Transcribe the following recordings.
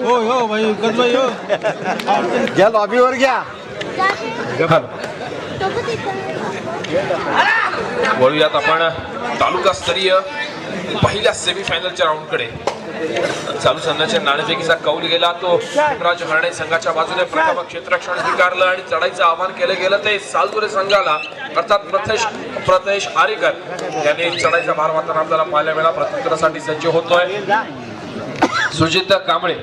हो हो भाई गजबाई हो घ्या लॉबीवर घ्या. वळूयात आपण तालुकास्तरीय पहिल्या सेमीफायनलच्या राऊंडकडे. चालू सामन्याच्या नाणेफेकीचा कौल गेला तो हिमराज हरणे संघाच्या बाजूने प्रथम क्षेत्ररक्षण स्वीकारलं आणि चढाईचं आवाहन केलं गेलं ते सालदुरे संघाला अर्थात प्रथेश आरेकर यांनी चढाईचा भार वाहताना आपल्याला पाहायला मिळाला. प्रत्युत्तरासाठी सज्ज होतोय सुजित कांबळे.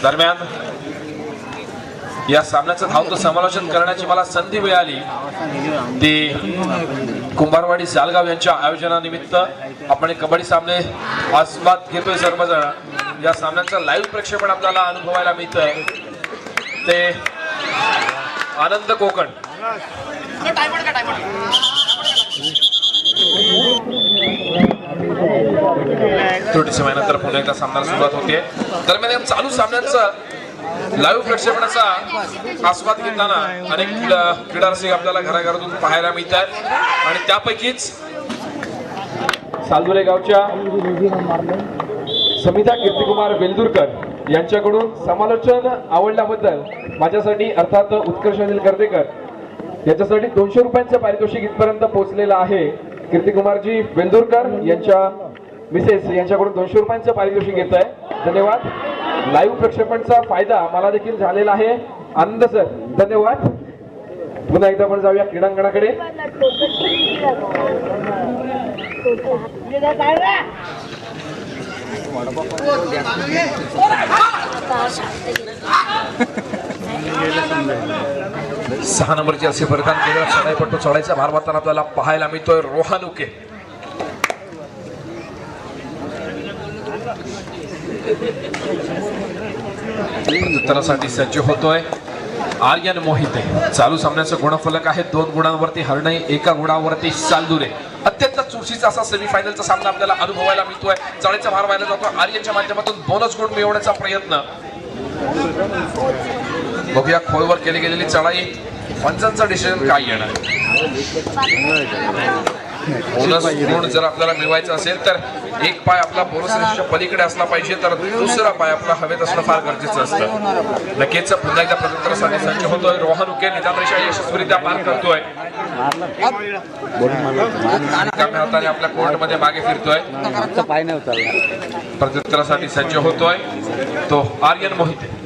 दरम्यान या सामन्याचं धावतं समालोचन करण्याची मला संधी मिळाली ती कुंभारवाडी सालगाव यांच्या आयोजनानिमित्त. आपण कबड्डी सामने आस्वाद घेतोय सर्वजण. या सामन्याचं लाईव्ह प्रक्षेपण आपल्याला अनुभवायला मिळतंय ते आनंद कोकण. थोडीशी महिन्यानंतर पुन्हा एकदा सामन्याला सुरुवात होते. दरम्यान या चालू सामन्यांचं लाईव्ह प्रक्षेपणाचा आस्वाद घेताना अनेक क्रीडा रसिक आपल्याला घराघरातून पाहायला मिळतात आणि त्यापैकीच सालदुरे गावच्या समिता कीर्तिकुमार वेलदुरकर यांच्याकडून समालोचन आवडल्याबद्दल माझ्यासाठी अर्थात उत्कर्ष अनिल गर्देकर याच्यासाठी 200 रुपयांचं पारितोषिक इथपर्यंत पोहोचलेलं आहे. कीर्तिकुमारजी वेलदुरकर यांच्या मिसेस यांच्याकडून 200 रुपयांचं पारितोषिक घेत आहे. धन्यवाद. लाईव्ह प्रक्षेपणचा फायदा मला देखील झालेला आहे. आनंद सर धन्यवाद. पुन्हा एकदा आपण जाऊया क्रीडांगणाकडे. सहा नंबरची असे परिधान केलेला चढाईपट्टू चढाईचा भार वाहताना आपल्याला पाहायला मिळतोय रोहन उके. प्रत्युत्तरासाठी सज्ज होतोय आर्यन मोहिते. चालू सामन्याचं गुणफलक आहे 2 गुणांवरती हरणे, 1 गुणांवरती सालदुरे. अत्यंत चुरशीचा असा सेमीफायनलचा सामना आपल्याला अनुभवायला मिळतोय. चढाईचा भार वाहिला जातो आर्यनच्या माध्यमातून 2च गुण मिळवण्याचा प्रयत्न. बघूया खोलवर केली गेलेली चढाई पंचांचा डिसिजन काय येणार. बोनस गुण जर आपल्याला मिळवायचा असेल तर एक पाय आपला बोनसच्या पलीकडे असला पाहिजे तर दुसरा पाय आपला हवेत असणं फार गरजेचं असतं. नक्कीच पुन्हा एकदा प्रत्युत्तरासाठी सज्ज होतोय रोहन उके. निदान रेषा यशस्वीरित्या पार करतोय. हाताने आपल्या कोर्टमध्ये मागे फिरतोय. प्रत्युत्तरासाठी सज्ज होतोय तो आर्यन मोहिते.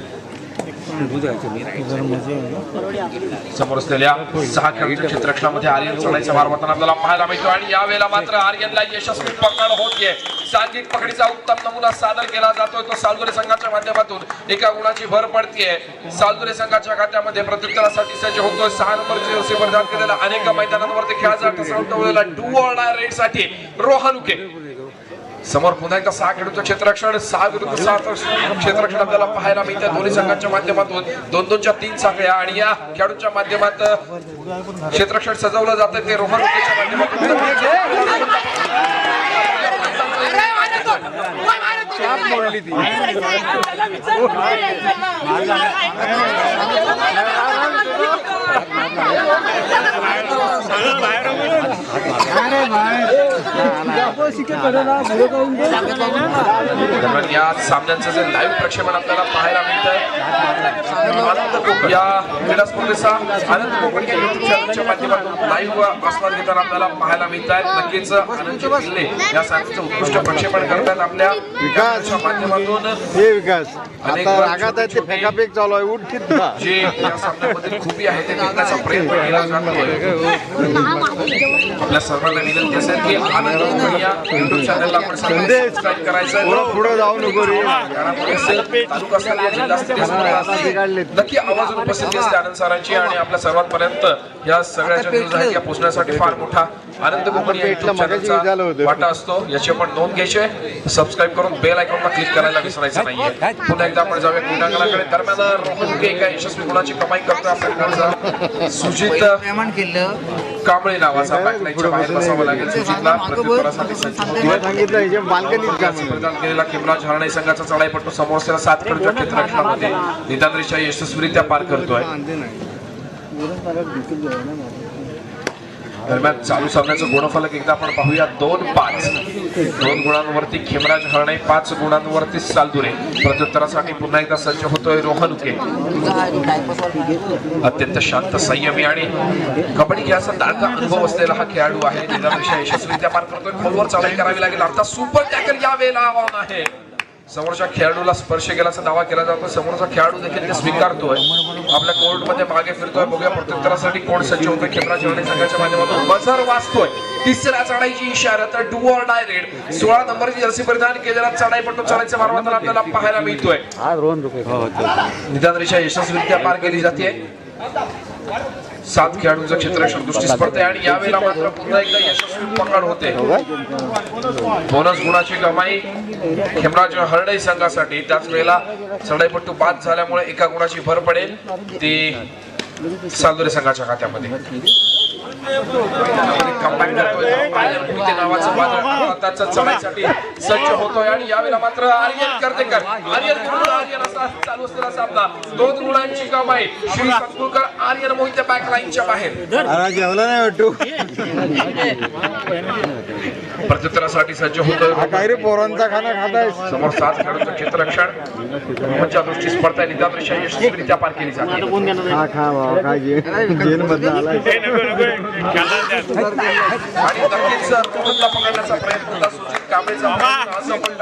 समोर असलेल्या 6 खेळाडूंच्या क्षेत्ररक्षणामध्ये आर्यन चढाईचा भार वाहताना आपल्याला पाहायला मिळतो आणि यावेळेला मात्र आर्यनला यशस्वी पकड होतीये. सांघिक पकडीचा उत्तम नमुना सादर केला जातोय तो सालदुरे संघाच्या माध्यमातून. 1 गुणाची भर पडतीये सालदुरे संघाच्या खात्यामध्ये. प्रत्युत्तरासाठी सज्ज होतोय 6 नंबरचे असे परिधान केलेला अनेक मैदानांवरती खेळाचा संपवलेला डू ऑर डाय रेड साठी रोहन उके. समोर पुन्हा एकदा 6 खेळाडूंचं क्षेत्ररक्षण 6 विरुद्ध 7 क्षेत्ररक्षण आपल्याला पाहायला मिळतं दोन्ही संघांच्या माध्यमातून. 2-2च्या 3 साखळ्या आणि या खेळाडूंच्या माध्यमातून क्षेत्ररक्षण सजवलं जातं ते रोहन उकेच्या माध्यमातून. या सामन्यांचं जे लाईव्ह प्रक्षेपण आपल्याला पाहायला मिळतंय या क्रीडा स्पर्धेचा आनंद कोकण या युट्यूब चॅनलच्या माध्यमातून लाईव्ह आस्वाद घेताना आपल्याला पाहायला मिळत आहेत. नक्कीच आनंदजी किल्ले या सामन्याचं उत्कृष्ट प्रक्षेपण करतात आपल्या विकासच्या माध्यमातून. हे विकास आता रागात आहे ते फेकाफेक चालू आहे. उठकीत जे या सामन्यामध्ये खूबी आहे ते देण्याचा प्रयत्न केला जातोय. आपल्या सर्वांना विनंती असेल की आनंद कोकण या युट्यूब चॅनलला आपण सबस्क्राइब करायचं. पुढे जाऊ नको रे. तालुकास्तरीय जिल्हास्तरीय नक्की आवाज उपस्थिती असते आनंद सरांची आणि आपल्या सर्वांपर्यंत या सगळ्याच्या न्यूज आहेत या पोहोचण्यासाठी फार मोठा आनंद कोकण या युट्यूब चॅनलचा वाटा असतो. याची आपण नोंद घ्यायची. सबस्क्राइब करून बेल आयकॉनला क्लिक करायला विसरायचं नाहीये. पुन्हा एकदा आपण जाऊया क्रीडांगणाकडे. दरम्यान रोहन उके एका यशस्वी गुणाची कमाई करतोय आपल्या सुजित कांबळे नावाचा बॅकलाईनच्या बाहेर बसावं लागेल सुजितला. प्रत्युत्तरासाठी प्रदान केलेला हिमराज हरणे संघाचा चढाईपट्टू समोर असलेल्या 7 खेळाडूंच्या क्षेत्ररक्षणामध्ये निदान रेषा यशस्वीरित्या पार करतोय. दरम्यान चालू सामन्याचं गुणफलक एकदा आपण पाहूया 2-5. 2 गुणांवरती खेमराज हरणे, 5 गुणांवरती सालदुरे. प्रत्युत्तरासाठी पुन्हा एकदा सज्ज होतोय रोहन उके. अत्यंत शांत, संयमी आणि कबड्डी खेळाचा दांडगा अनुभव असलेला हा खेळाडू आहे. निदानरेषा यशस्वीरित्या पार करतोय. खोलवर चढाई करावी लागेल. अर्थात सुपर टॅकल यावेळेला आव्हान आहे. समोरच्या खेळाडूला स्पर्श केल्याचा दावा केला जातो. समोरचा खेळाडू देखील ते स्वीकारतोय. आपल्या कोर्टमध्ये मागे फिरतोय. बघूया प्रत्युत्तरासाठी कोण सज्ज होतोय. खेमराज हरणे संघाच्या माध्यमातून बझर वाजतोय. तिसऱ्या चढाईची इशारा डू ऑर डाय रेड. 16 नंबरची जर्सी परिधान केलेला चढाईपट्टू चढाईच्या मार्गावर आपल्याला पाहायला मिळतोय. निदानरेषा यशस्वीरित्या पार केली जाते. 7 खेळाडूंचं क्षेत्ररक्षण दृष्टी स्पर्धा आहे आणि यावेळेला मात्र पुन्हा एकदा यशस्वी पकड होते. बोनस गुणाची कमाई खेमराज हरणे संघासाठी. त्याच वेळेला चढाईपट्टू बाद झाल्यामुळे 1 गुणाची भर पडेल ती सालदुरे संघाच्या खात्यामध्ये. नावाचं बाजार चढाईसाठी सज्ज होतोय आणि यावेळेला मात्र आर्यन कर्तेकर असा चालू असलेला सामना. 2 गुणांची कमाई. श्री संकुलकर आर्यन मोहिते बॅकलाईनच्या बाहेर. जेवला नाही वाटतो. प्रत्युत्तरासाठी सज्ज होतोय. काय रे पोरांचा खाना खाताय. समोर 7 खेळाडूंचं क्षेत्ररक्षण. रोहनच्या दृष्टी स्पर्धा निदानरेषा यशस्वीरित्या पार केली जाते. आणि नक्कीच रोहनला पकडण्याचा प्रयत्न होता. सुजित कांबळेचा असं पण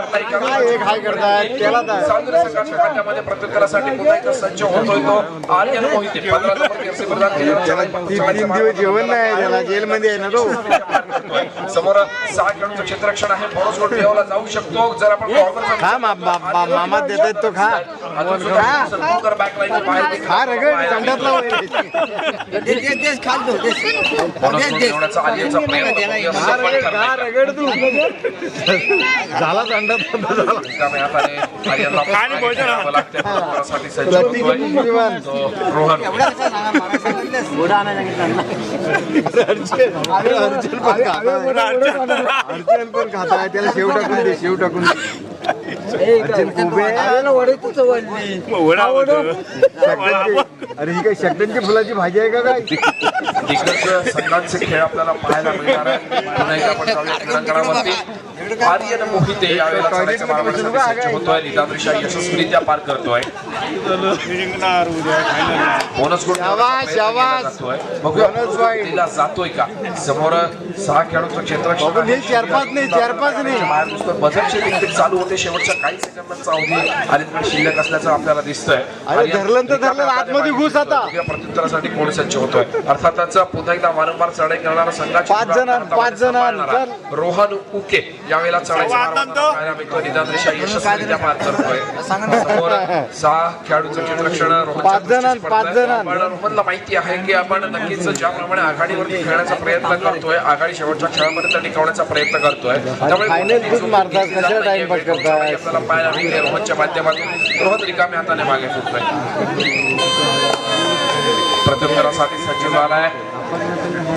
सालदुरे संघाच्या खात्यामध्ये प्रत्युत्तरासाठी पुन्हा एकदा सज्ज होतोय तो आर्यन मोहिते. 15 नंबर जर्सी परिधान केलेला जेवण नाही त्याला जेलमध्ये आहे ना तो. समोर 6 खेळाडूंचं क्षेत्ररक्षण आहे. बोनस गोल ठेवला जाऊ शकतो जर आपण मामा देतात तो खा. बॅकलाईनच्या बाहेर खा रगड संडातला रगड तू झाला संडात रोहन. अर्चन पण खाता त्याला शेव टाकून दे. शेव टाकून अरे ही काय शकटांची फुलाची भाजी आहे का काय. दिग्गज संघांचे खेळ आपल्याला पाहायला मिळणार आहे. पुन्हा एकदा आपण जाऊया क्रीडांगणावरती. आर्यन मोहिते यावेळेला चढाईच्या मार्गासाठी सज्ज होतोय. निदानरेषा यशस्वीरित्या पार करतोय. बोनस गुण जातोय. बघूया जातोय का. समोर 6 खेळाडूंचं क्षेत्ररक्षण. 4-5 नाही. बझरचे देखील चालू होते. शेवटच्या काही सेकंदांचा अवधी आर्यनकडे शिल्लक असल्याचं आपल्याला दिसतंय. आतमध्ये घुस आता. प्रत्युत्तरासाठी कोण सज्ज होतोय. अर्थातच पुन्हा एकदा वारंवार चढाई करणारा संघाची 5 जण रोहन उके यावेळेला चढाईचा निदानरेषा यशस्वीरित्या पार करतोय. समोर 6 खेळाडूंचं क्षेत्ररक्षण. रोहनला माहिती आहे की आपण नक्कीच ज्याप्रमाणे आघाडीवरती खेळण्याचा प्रयत्न करतोय, आघाडी शेवटच्या खेळामध्ये तर टिकवण्याचा प्रयत्न करतोय. त्यामुळे आपल्याला पाहायला मिळते. रोहनच्या माध्यमातून रोहन रिकाम्या हाताने मागे फिरतोय. प्रत्युत्तरासाठी सज्ज झालाय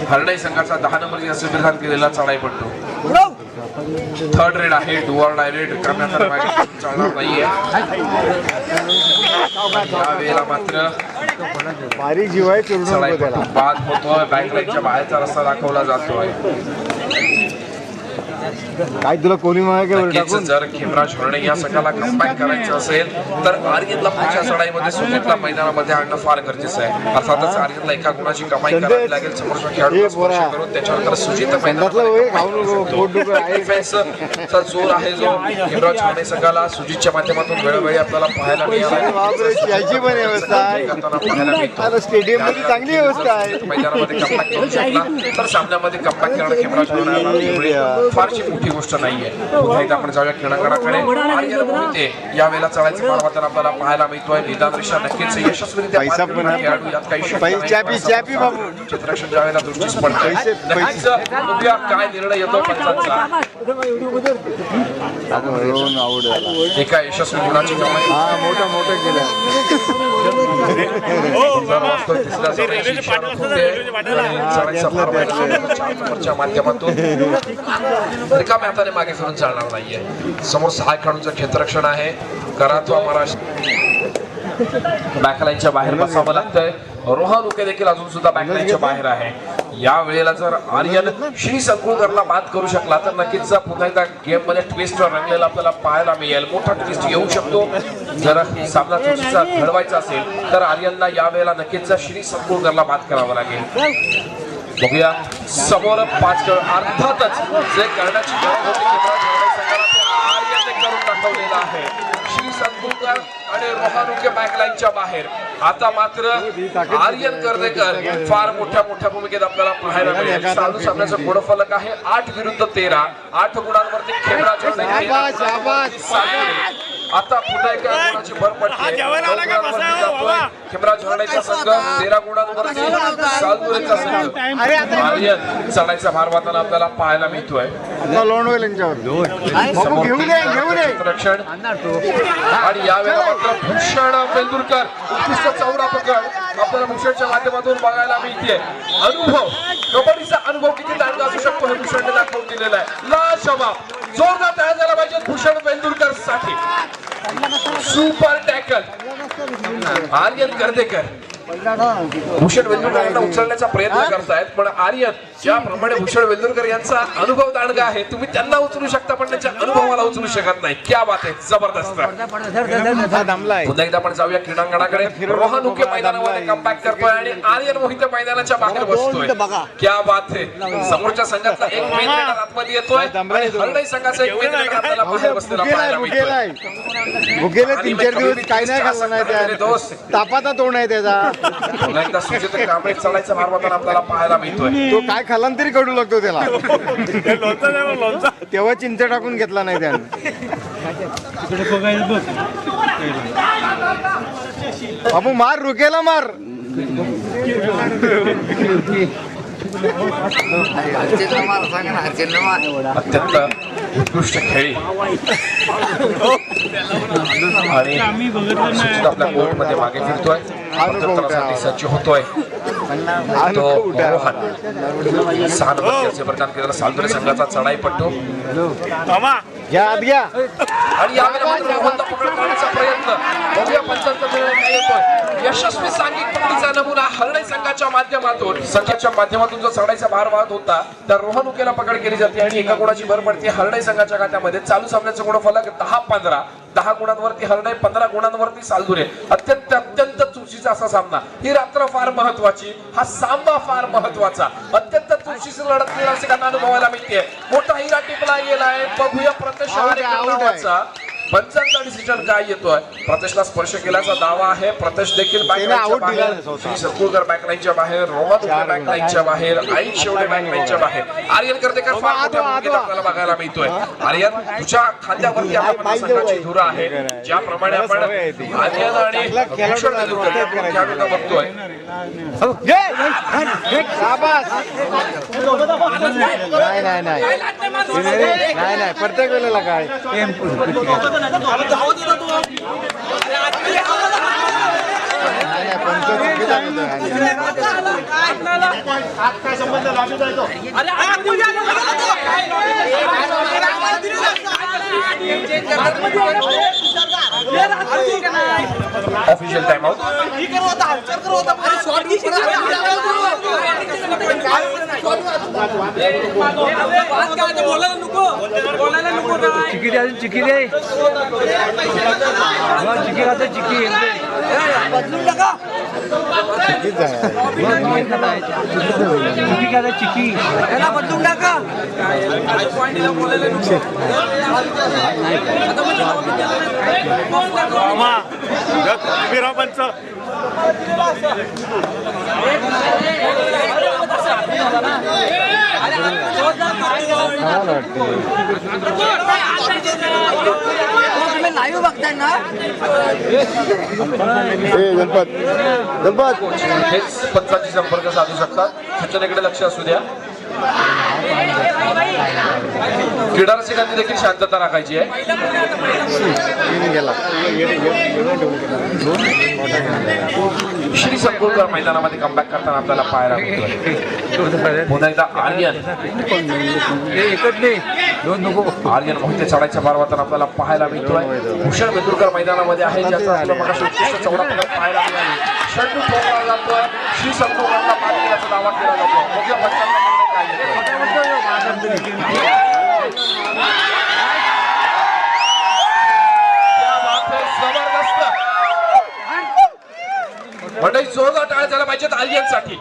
हरणे संघाचा 10 नंबर जर्सी परिधान केलेला चढाईपट्टू. 3rd रेड आहे. Do or die red. रिकाम्या हाताने मागे चालणार नाहीये. यावेळेला मात्र बारीक जीव आहे. चढाईपट्टू बाद होतोय. बॅकलाईनच्या बाहेरचा रस्ता दाखवला जातोय. काय तुला कोणी नक्कीच जर खेमराज हरणे या संघाला कमबॅक करायचं असेल तर आर्यनला पुढच्या चढाईमध्ये सुजितला मैदानामध्ये आणणं फार गरजेचं आहे. अर्थातच आर्यनला 1 गुणाची कमाई करावी लागेल. समोरच्या खेळाडूला स्पर्श करून त्याच्यानंतर सुजित डिफेन्सचा जोर आहे जो खेमराज हरणे संघाला सुजितच्या माध्यमातून वेळोवेळी आपल्याला पाहायला मिळाला. स्टेडियम मध्ये चांगली व्यवस्था आहे. मैदानामध्ये कमबॅक करू शकला तर सामन्यामध्ये कमबॅक करणार खेमराज हरणे फारशी मोठी गोष्ट नाहीये. पुन्हा एकदा आपण जाऊया क्रीडांगणाकडे. आर्यन मोहिते यावेळेला चढाईचा मार्गावर आपल्याला पाहायला मिळतोय. निदानरेषा नक्कीच यशस्वीरित्या खेळाडू यात काही क्षेत्ररक्षण ज्यावेळेला दृष्टीस पडतंय. नक्कीच बघूया काय निर्णय येतो पंचांचा. एका यशस्वी गुणाची कमाई. मोठं केलं. माध्यमातून रिकाम्या हाताने मागे फिरून चालणार नाहीये. समोर 6 खेळाडूंचं क्षेत्ररक्षण आहे. करात्वा महाराष्ट्र बॅकलाईनच्या बाहेर बसावं लागतंय. रोहन उके देखील अजून सुद्धा बॅकलाईनच्या बाहेर आहे. या वेळेला जर आर्यन श्री संकुळकरला बाद करू शकला तर नक्कीच पुन्हा एकदा गेम मध्ये ट्विस्ट रंगलेला आपल्याला पाहायला मिळेल. मोठा ट्विस्ट येऊ शकतो. जर सामना चुकीचा घडवायचा असेल तर आर्यनला या वेळेला नक्कीच श्री संकुळकरला बाद करावं लागेल. बघूया समोर 5 खेळ अर्थातच जे करण्याची गरज होती संघाला ते आर्यनने करून दाखवलेलं आहे. श्री संकुळकर आणि रोहन उके बॅकलाईनच्या बाहेर. आता मात्र आर्यन गर्देकर फार मोठ्या भूमिकेत आपल्याला पाहायला मिळेल. चालू सामन्याचा गुणफलक आहे 8 विरुद्ध 13. 8 गुणांवरती खेमराज आता पुन्हा एका गुणाची भर पडते. खेमराज हरण्याचा संघ 13 गुणांवरती सालदुरेचा संघ. आर्यन चढायचा भार वाहताना आपल्याला पाहायला मिळतोय. रक्षण आणि यावेळेला मात्र भूषण वेंदुरकर उत्कृष्ट चौरा पकड आपल्याला भूषणच्या माध्यमातून बघायला मिळते. अनुभव कबड्डीचा अनुभव किती दांडगा असू शकतो हे भूषणने दाखवून दिलेला आहे. लाजवाब जोरदार तयार झाला पाहिजे भूषण वेंदुरकर साठी. सुपर टॅकल आर्यन गर्देकर भूषण वेंदुरकरांना उचलण्याचा प्रयत्न करतायत पण आर्यन ज्याप्रमाणे भूषण वेंदुरकर यांचा अनुभव दांडगा आहे तुम्ही त्यांना उचलू शकता पण त्यांच्या अनुभवाला उचलू शकत नाही. क्या बात आहे जबरदस्त. पुन्हा एकदा आपण जाऊया क्रीडांगणाकडे. रोहन उके मैदानामध्ये कमबॅक करतोय आणि आर्यन मोहिते मैदानाच्या बाहेर बसतोय. क्या बात आहे. समोरच्या संघाचा एक मेन रेडर आतमध्ये येतोय आणि हरणाई संघाचा एक मेन रेडर आपल्याला बाहेर बसलेला पाहायला मिळतोय. तीन-चार दिवस काही नाही खाल्लं नाही दोस्त तापाचा तोंड आहे त्याचा. पुन्हा एकदा सुजित कांबळे चढायचा भार वाहताना आपल्याला पाहायला मिळतोय. तो काय खाल्ला तरी कडू लागतो त्याला. तेव्हा चिंच टाकून घेतला नाही त्याने. बाबू मार रुकेला मार. अत्यंत उत्कृष्ट खेळी आणि आपल्या कोर्ट मध्ये मागे फिरतोय. सज्ज होतोय. तो रोहन 6 नंबर जर्सी प्रदान केलेला सालदुरे संघाचा चढाईपट्टू घ्या आत घ्या आणि यावेळेला मात्र रोहनला पकड करण्याचा प्रयत्न. बघूया पंचांचा निर्णय काय येतोय. यशस्वी सांघिक पकडीचा नमुना हरणाई संघाच्या माध्यमातून जो चढायचा भार वाहत होता तर रोहन उकेला पकड केली जाते आणि एका गुणाची भर पडते हरणाई संघाच्या खात्यामध्ये. चालू सामन्याचा गुणफलक 10-15. 10 गुणांवरती हरणाई, 15 गुणांवरती सालदुरे. अत्यंत चुरशीचा असा सामना. ही रात्र फार महत्वाची. हा सामना फार महत्वाचा. अत्यंत चुरशीची लढत क्रीडारसिकांना अनुभवायला मिळते. मोठा हिरा टिपला गेलाय. बघूया प्रत्यक्ष नावाचा पंचांचा डिसिजन काय येतोय. प्रतेशला स्पर्श केल्याचा दावा आहे. प्रतेश देखील बॅकलाईनच्या बाहेर. श्री संकुळकर बॅकलाईनच्या बाहेर. रोहन बॅकलाईनच्या बाहेर. आई शेवटे बॅकलाईनच्या बाहेर. आर्यन गर्देकर फार मोठ्या भूमिकेत आपल्याला बघायला मिळतोय. आर्यन तुझ्या खांद्यावरती आपल्या संघाची धुरा आहे. ज्याप्रमाणे आपण आर्यन आणि भूषण वेंदुरकर बघतोय. नाही प्रत्येक वेळेला काय ऑफिशियल टाइम आउट. चिकी दे चिकी दे चिकी खाते चिकी चिकी खाते चिकी याला बदलून टाका. लाईव्ह बघताय ना हेच पंचांशी संपर्क साधू शकतात. सूचनेकडे लक्ष असू द्या. क्रीडा रसिकांनी देखील शांतता राखायची आहे. श्री संकुळकर मैदानामध्ये कमबॅक करताना आपल्याला पाहायला मिळतोय. पुन्हा एकदा आर्यन आर्यन मोहिते चढायच्या मार्गावर आपल्याला पाहायला मिळतोय. भूषण वेंदुरकर मैदानामध्ये आहे, ज्याचा आपल्याला मगाशी उत्कृष्ट चौडा पदक पाहायला मिळाले. षटू ठोकला जातोय. श्री संतोषांना पाणी दिल्याचा दावा केला जातो. मुख्य पंचांना काय मंडळी जोरदार टाळ्या झाल्या पाहिजेत आर्यनसाठी.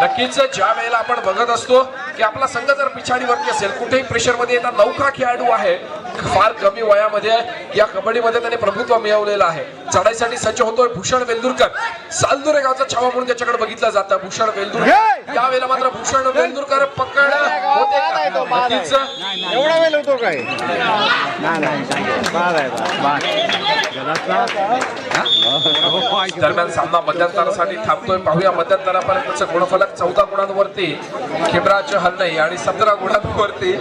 नक्कीच ज्या वेळेला आपण बघत असतो की आपला संघ जर पिछाडीवरती असेल, कुठेही प्रेशर मध्ये येतात, नौका खेळाडू आहे, फार कमी वयामध्ये या कबड्डीमध्ये त्याने प्रभुत्व मिळवलेलं आहे. चढाईसाठी सज्ज होतोय भूषण वेंदुरकर. सालदुरे गावचा छावा म्हणून त्याच्याकडे बघितलं जातं. भूषण वेंदुरकर यावेळेला मात्र भूषण वेंदुरकर पकड होते का? नक्कीच एवढा वेळ होतो काय? दरम्यान सामना मध्यंतरासाठी थांबतोय. पाहूया मध्यंतरापर्यंतचं गुणफलक 14 गुणांवरती खिमराज हल्लई आणि 17 गुणांवरती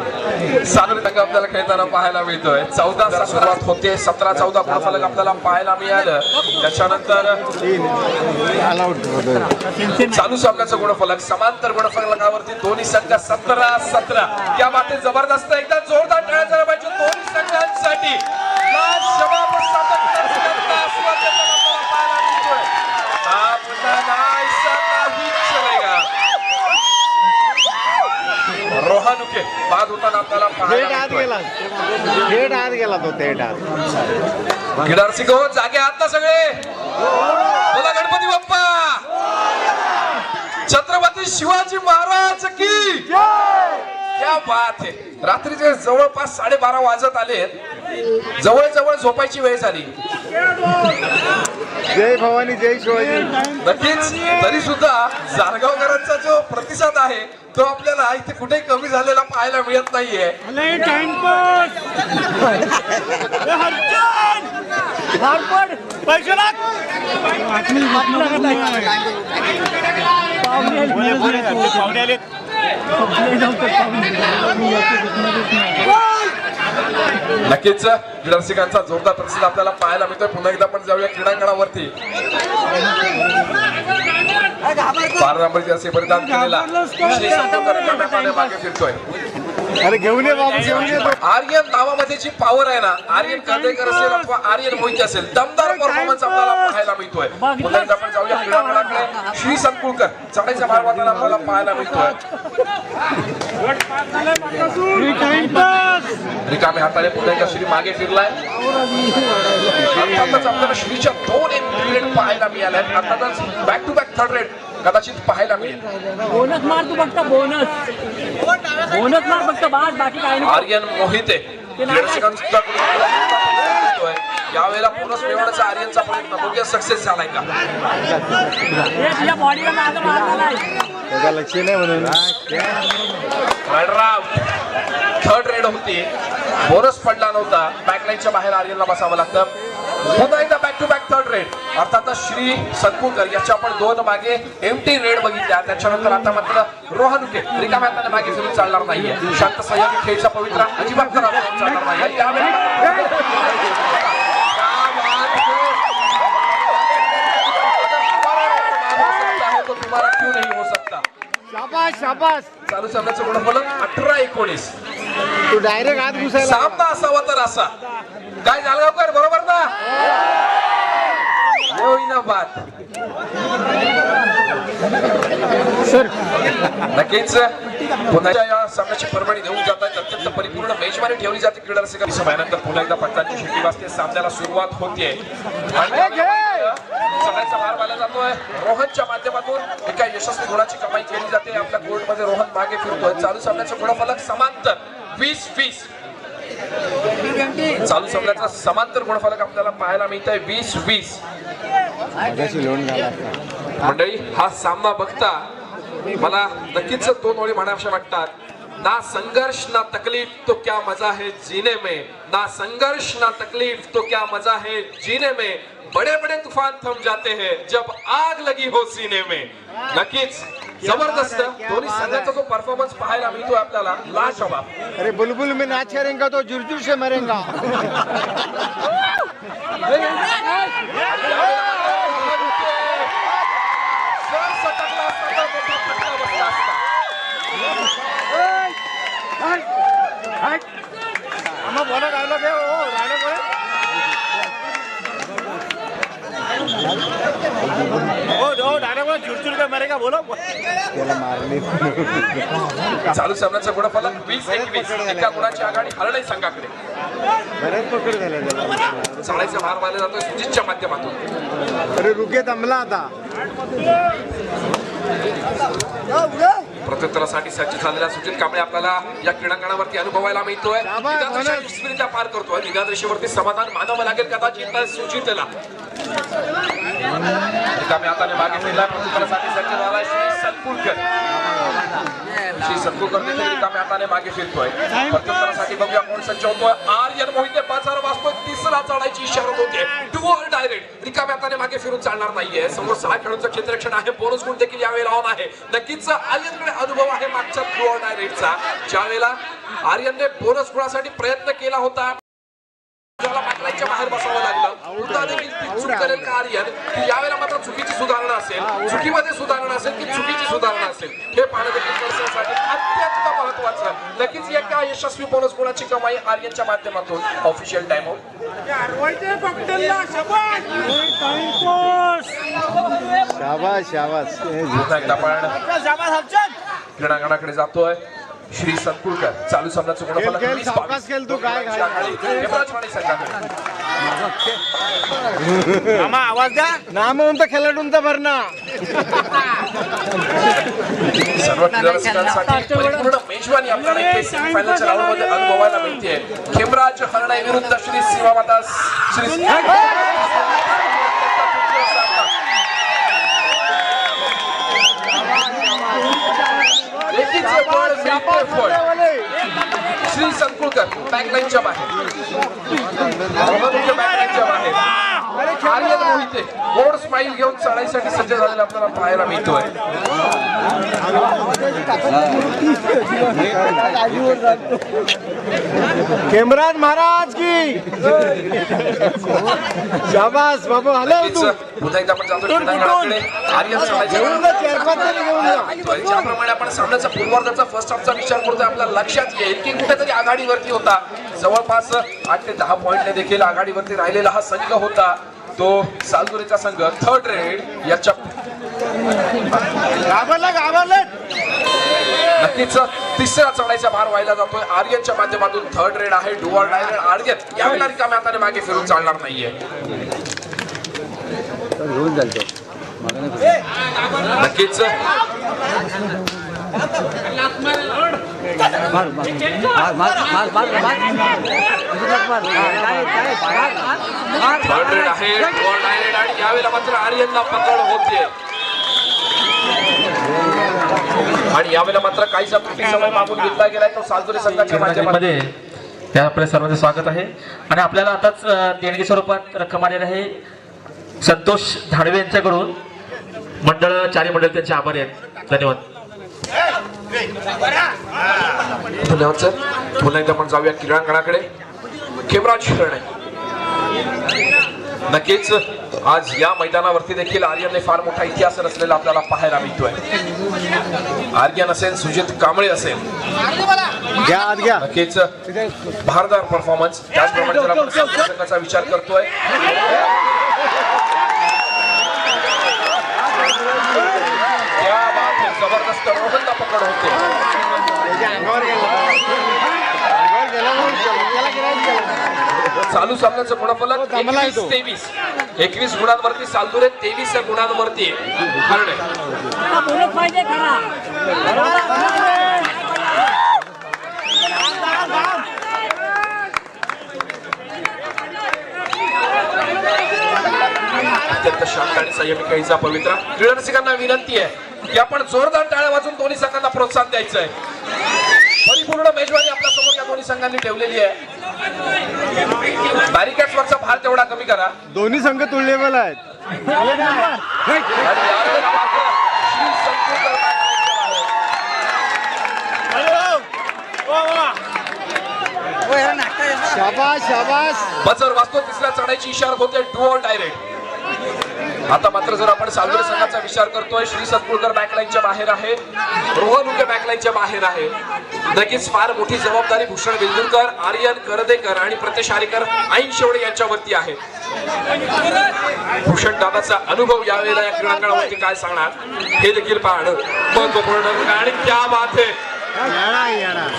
सागरी संघ आपल्याला खेळताना पाहायला मिळतोय. 14 सुरुवात होते, 17-14 गुणफलक आपल्याला पाहायला मिळालं. त्याच्यानंतर चालू सामन्याचं गुणफलक समांतर गुणफलकावरती दोन्ही संघ 17-17. या बाबतीत जबरदस्त एकदा जोरदार टाळ्या झाल्या पाहिजे दोन्ही संघांसाठी. रोहानुके बाद होताना आपल्याला थेट आत गेला तो थेट आत. गिडार सिंग जागे आहात ना सगळे? बोला गणपती बाप्पा. छत्रपती शिवाजी महाराज की क्या बात आहे. रात्रीचे जवळपास 12:30 वाजत आले. जवळ झोपायची वेळ झाली. जय भवानी जय शिवाजी. नक्कीच तरी सुद्धा जारगावकरांचा जो प्रतिसाद आहे तो आपल्याला इथे कुठे कमी झालेला पाहायला मिळत नाहीये. नक्कीच रसिकांचा जोरदार प्रतिसाद आपल्याला पाहायला मिळतोय. पुन्हा एकदा आपण जाऊया क्रीडांगणावरती. 12 नंबरची असे परिधान केलेला श्री संतोषकर मागे फिरतोय. अरे घेऊन ये बाबू, घेऊन ये. आर्यन नावामध्ये जी पॉवर आहे ना, आर्यन कांदेकर असेल अथवा आर्यन मोहिते असेल, दमदार परफॉर्मन्स आपल्याला पाहायला मिळतोय. पुन्हा एकदा आपण जाऊया क्रीडांगणाकडे. श्री संकुळकर चढाईच्या मार्गावर आपल्याला पाहायला मिळतोय. रिकामे हाताने पुन्हा एकदा श्री मागे फिरलाय. अर्थातच आपल्याला श्रीच्या 2 रेड पाहायला मिळाल्या. अर्थातच back to back 3rd red कदाचित पाहायला मिळेल. बोनस मार तू फक्त बोनस मार फक्त बाकी काय नाही. आर्यन मोहिते यावेळेला बोनस मिळवण्याचा आर्यनचा प्रयत्न बघूया सक्सेस झालाय का. त्याचा लक्ष नाही म्हणून 3rd रेड होती, बोनस पडला नव्हता. बॅकलाईनच्या बाहेर आर्यनला बसावं लागतं. पुन्हा एकदा back to back 3rd red. अर्थातच श्री संकुळकर याच्या आपण 2 मागे एमटी रेड बघितल्या. त्याच्यानंतर आता मात्र रोहानुके रिकाम्या हाताने मागे फिरून चालणार नाहीये. शांत संयमी खेळचा पवित्रा अजिबात चालणार नाही. तो तुम्हाला क्यों नहीं हो सकता. शाबास शाबास. चालू सामन्याचं गुणफलक 18-19. तू डायरेक्ट आत घुसायला. सामना असावा तर असा. काय जालगावकर बरोबर ना? होईना बात. नक्कीच पुन्हा या सामन्याची पर्वणी देऊन जात आहेत. अत्यंत परिपूर्ण मेजवानी ठेवली जाते क्रीडा रसिका. समयानंतर पुन्हा एकदा पंचांची शिट्टी वाजते. सामन्याला सुरुवात होतीये. सगळ्यांचा भार पाहिला जातोय. रोहनच्या माध्यमातून एका यशस्वी गुणाची कमाई केली जाते. आपल्या कोर्टमध्ये रोहन मागे फिरतोय. चालू सामन्याचं गुणफलक समांतर 20-20. चालू सामन्याचा समांतर गुणफलक आपल्याला पाहायला मिळतंय 20-20. मंडळी हा सामना बघता मला नक्कीच 2 ओळी म्हणाव्याशा वाटतात. ना संघर्ष ना तकलीफ तो क्या मजा है जीने में. ना संघर्ष ना तकलीफ तो क्या मजा है जीने में. बड़े बड़े तूफान थम जाते हैं जब आग लगी हो सीने में. नक्कीच जबरदस्त दोन्ही संघाचा जो परफॉर्मन्स पाहायला मिळतो आपल्याला लाजवाब. अरे बुलबुल में नाच करेगा तो जुरजुर से मरेगा. हट त्याला मारली. चालू सामन्याचा गुणफलक 20-21 एका गुणाची आघाडी हरणे संघाकडे. बरेच पकड झाले त्याला. चाळायचा भार मारला जातोय सुजितच्या माध्यमातून. अरे रुके दमला आता. प्रत्युत्तरासाठी सज्ज झालेला सुजित कांबळे आपल्याला या क्रीडांगणावरती अनुभवायला मिळतोय. स्पिरिटला पार करतोय. निदान रेषेवरती समाधान मानावं लागेल कदाचित सुजितला. रिकाम्या हाताने मागे फिरला. प्रत्युत्तरासाठी सज्ज झाला श्री सतपुरकर. श्री सतपुरकर देखील रिकाम्या हाताने मागे फिरतोय. प्रत्युत्तरासाठी बघूया कोण सज्ज होतोय. आर्यन मोहिते बाजार वाजतोय. तिसरा चढायची इशारा होते. टू ऑल डायरेक्ट. रिकाम्या हाताने मागे फिरून चालणार नाहीये. समोर 6 खेळाडूंचं क्षेत्ररक्षण आहे. बोनस गुण देखील यावेळेला ऑन आहे. नक्कीच आर्यनकडे अनुभव आहे मागच्या टू ऑल डायरेक्टचा. ज्यावेळेला आर्यनने बोनस गुणासाठी प्रयत्न केला होता बाहेर बसावं लागलं. पुन्हा देखील चूक करेल का आर्यन, की यावेळेला मात्र चुकीची सुधारणा असेल, चुकीमध्ये सुधारणा असेल की चुकीची सुधारणा असेल हे पाहणं देखील साठी अत्यंत महत्वाचं. नक्कीच एका यशस्वी बोनस गुणाची कमाई आर्यनच्या माध्यमातून. Official time out. शाबास शाबास. क्रीडांगणाकडे जातोय श्री सतपुरकर. चालू सामन्याचं गुणफलक 20-22 खेळ तू काय आवाज द्या ना म्हणून तर खेळाडूंचा भरणा. सर्व क्रीडारसिकांसाठी परिपूर्ण मेजवानी आपल्याला इथे सेमीफायनलच्या राऊंडमध्ये अनुभवायला मिळते. खेमराज हरणे विरुद्ध श्री सीमामाता श्री श्री सतपुरकर बॅकलाईनच्या बाहेर. बॅकलाईनच्या बाहेर आर्यन मोहिते गोड स्माईल घेऊन चढाईसाठी सज्ज झालेला आपल्याला पाहायला मिळतोय. खेमराज महाराज की शाबास बाबू. हॅलो तू पुन्हा एकदा आपण जातो क्रीडांगणाकडे. आर्यन ज्याप्रमाणे आपण सामन्याचा पूर्वार्धाचा फर्स्ट हाफचा विचार करतोय आपल्याला लक्षात येईल की कुठेतरी आघाडीवरती होता. जवळपास 8 ते 10 पॉईंटने देखील आघाडीवरती राहिलेला हा संघ होता तो सालदुरेचा संघ. थर्ड रेड याच्या नक्कीच तिसरा चढाईचा भार व्हायला जातोय आर्यनच्या माध्यमातून. थर्ड रेड आहे. डुअल डायरेक्ट आर्यन यावेळेला रिकाम्या हाताने मागे फिरून चालणार नाहीये. नक्कीच थर्ड रेड आहे. डुअल डायरेक्ट आणि यावेळेला मात्र आर्यनला पकड होते. आणि यावेळेला मात्र काहीसा त्रुटी समय मागून घेतला गेलाय तो सालदुरे संघाच्या माध्यमामध्ये. त्या आपल्या सर्वांचे स्वागत आहे. आणि आपल्याला आताच देणगी स्वरूपात रक्कम आलेली आहे संतोष धाडवे यांच्याकडून. मंडळ चारी मंडळ त्यांचे आभारी आहेत. धन्यवाद. धन्यवाद सर. पुन्हा एकदा आपण जाऊया क्रीडांगणाकडे. खेमराज हरणे. नक्कीच आज या मैदानावरती देखील आर्यनने फार मोठा इतिहास रचलेला आपल्याला पाहायला मिळतोय. आर्यन असेल, सुजित कांबळे असेल, घ्या नक्कीच भारदार परफॉर्मन्स. त्याचप्रमाणे जर आपण संघाचा विचार करतोय त्या बाबतीत जबरदस्त रोहनला पकड होते. चालू सामन्याचं गुणफलक 21-23. 21 गुणांवरती सालदुरे, 23 गुणांवरती हरणे. अत्यंत शांत आणि संयमी खेळीचा पवित्रा. क्रीडारसिकांना विनंती आहे की आपण जोरदार टाळ्या वाजून दोन्ही संघांना प्रोत्साहन द्यायचं आहे. परिपूर्ण मेजवानी आपल्या समोर या दोन्ही संघांनी ठेवलेली आहे. बॅरिकेड्स वरचा भार तेवढा कमी करा. दोन्ही संघ तुलनेबल आहेत. शाबास शाबास. बजर वाजतो. तिसऱ्या चढाईची इशारा होते. टू ऑल डायरेक्ट. आता मात्र जर आपण सालदुरे संघाचा विचार करतोय श्री सतपुरकर बॅकलाईनच्या बाहेर आहे. रोहन उके बॅकलाईनच्या बाहेर आहे. नक्कीच फार मोठी जबाबदारी भूषण वेल्दुरकर, आर्यन करदेकर आणि प्रत्येश आरेकर, ऐन शेवडे यांच्यावरती आहे. भूषण दादाचा अनुभव यावेळेला या क्रीडांगणावरती काय सांगणार हे देखील पाहणं महत्वपूर्ण. आणि क्या बात आहे,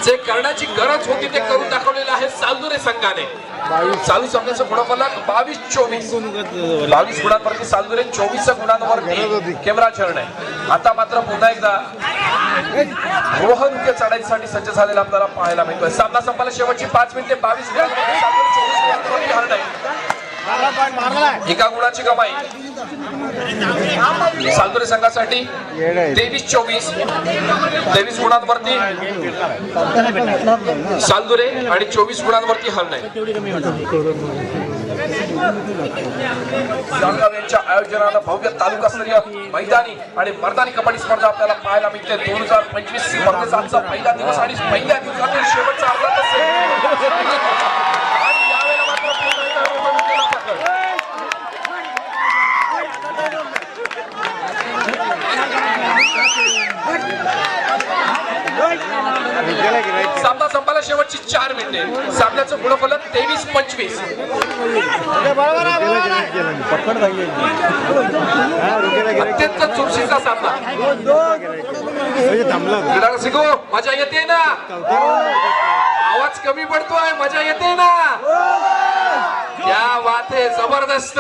जे करण्याची गरज होती ते करून दाखवलेलं आहे सालदुरे संघाने. चालू सामन्याचं गुणफलक 22-24 गुणांवरती सालदुरे, 24 गुणांवरती केमराचरण आहे. आता मात्र पुन्हा एकदा रोहन चढाईसाठी सज्ज झालेला आपल्याला पाहायला मिळतोय. सामना संपायला शेवटची 5 मिनिटे 22 गुणांवरती सालदुरे, 24 गुणांवरती हरण आहे. एका गुणाची कमाई सालदुरे संघासाठी. 23-24 23 गुणांवरती सालदुरे आणि 24 गुणांवरती हरण आहे. यांच्या आयोजनानं भव्य तालुकास्तरीय मैदानी आणि मर्दानी कबड्डी स्पर्धा आपल्याला पाहायला मिळते. 2025 स्पर्धेचा आजचा पहिला दिवस आणि पहिल्या दिवसातील शेवटचा अर्धा तास. सामना संपायला शेवटची 4 मिनिटे. सामन्याचं गुणफलक 23-25. अत्यंत चुरशीचा सामना. मजा येते ना, आवाज कमी पडतोय, मजा येते ना. क्या बात आहे, जबरदस्त.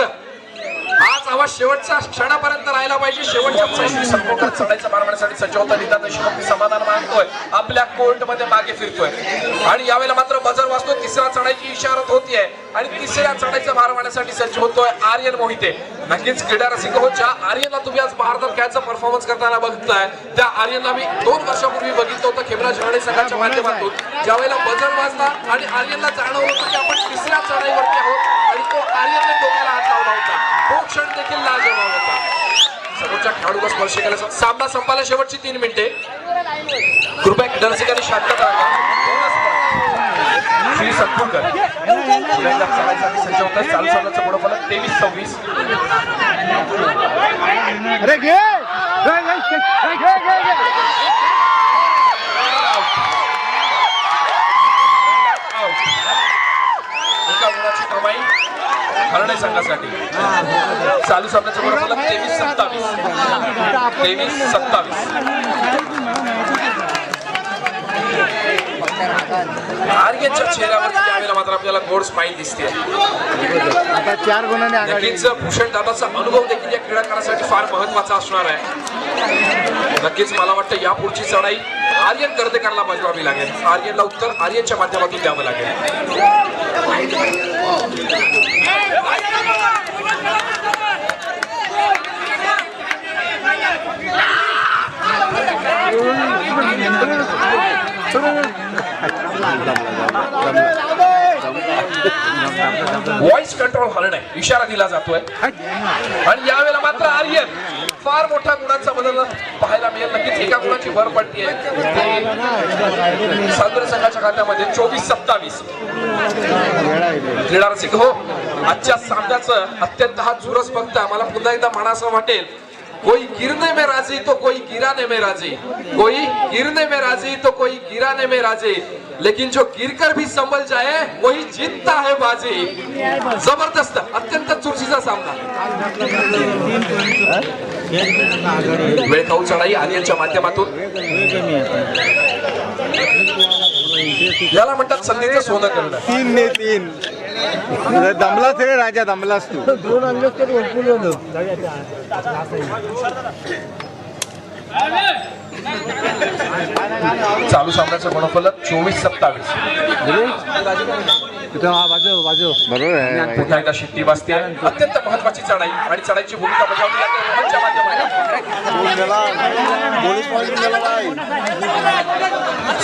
आज आवाज शेवटच्या क्षणापर्यंत राहिला पाहिजे. शेवटच्या चढाईचा मारण्यासाठी सज्ज होता निदान देशमुख समाधान मानतोय, आपल्या कोर्ट मध्ये मागे फिरतोय. आणि यावेळेला मात्र बजर वाजतो. तिसऱ्या चढाईची इशारत होतीये आणि तिसऱ्या चढाईचा मार मारण्यासाठी सज्ज होतोय आर्यन मोहिते. नक्कीच क्रीडा रसिक हो, ज्या आर्यनला तुम्ही आज भारतात खेळाचा परफॉर्मन्स करताना बघताय त्या आर्यनला मी 2 वर्षापूर्वी बघितलं होतं खेमराज हरणे संघाच्या माध्यमातून. ज्यावेळेला बजर वाजला आणि आर्यनला जाणवलं होतं की आपण तिसऱ्या चढाईवरती आहोत आणि तो आर्यनने डोक्याला हात लावला होता. तो क्षण देखील लाजवाब होता. समोरच्या खेळाडूला स्पर्श केला. सामना संपायला शेवटची 3 मिनिटे. कृपया दर्शकांनी शांतता राखा. श्री सत्पुरकर चढाईसाठी सज्ज होत आहे. चालू सामन्याचं गुणफलक 23-26. एका गुणाची कमाई हरणे संघासाठी. चालू सामन्याचं गुणफलक 23-27. 23-27. आर्यनच्या चेहऱ्यावरती यावेळेला मात्र आपल्याला गोड स्माईल दिसते. आता 4 गुणांनी आघाडी. नक्कीच भूषण दादाचा अनुभव देखील या क्रीडाकारासाठी फार महत्वाचा असणार आहे. नक्कीच मला वाटतं यापुढची चढाई आर्यन कर्तेकरला बजवावी लागेल. आर्यनला उत्तर आर्यनच्या माध्यमातून द्यावं लागेल. व्हॉइस कंट्रोल हरणे इशारा दिला जातोय आणि यावेळेला मात्र आर्यन फार मोठ्या गुणांचा बदल पाहायला मिळेल. नक्कीच एका गुणाची भर पडतीये सालदुरे संघाच्या खात्यामध्ये. 24-27. क्रीडा रसिक हो, आजच्या सामन्याचं अत्यंत हा चुरस बघता मला पुन्हा एकदा म्हणासं वाटेल, कोई गिरने में राजी तो कोई गिराने में राजी, कोई गिरने में राजी तो कोई गिराने में राजी, लेकिन जो गिरकर भी संभल जाए वही जीतता है बाजी. जबरदस्त अत्यंत चुरशीचा सामना. वेळखाऊ चढाई आर्यनच्या माध्यमातून. याला म्हणतात संधीचं सोनं करणं. 3 दमलास रे राजा, दमलास तू. चालू सामन्याचं गुणफलक 24-27. बरोबर आहे. पुन्हा एकदा शिट्टी वाजते. अत्यंत महत्वाची चढाई आणि चढाईची भूमिका बजावली जाते रोहनच्या माध्यमातून.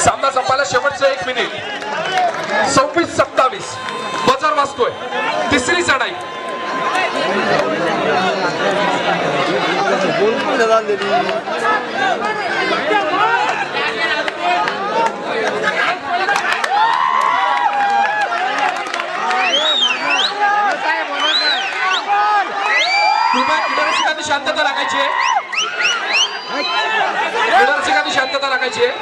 सामना संपायला शेवटचं 1 मिनिट. 26-27. बजर वाजतोय. तिसरी चढाई. क्रीडारसिकांनी शांतता राखायची आहे. क्रीडारसिकांनी शांतता राखायची आहे.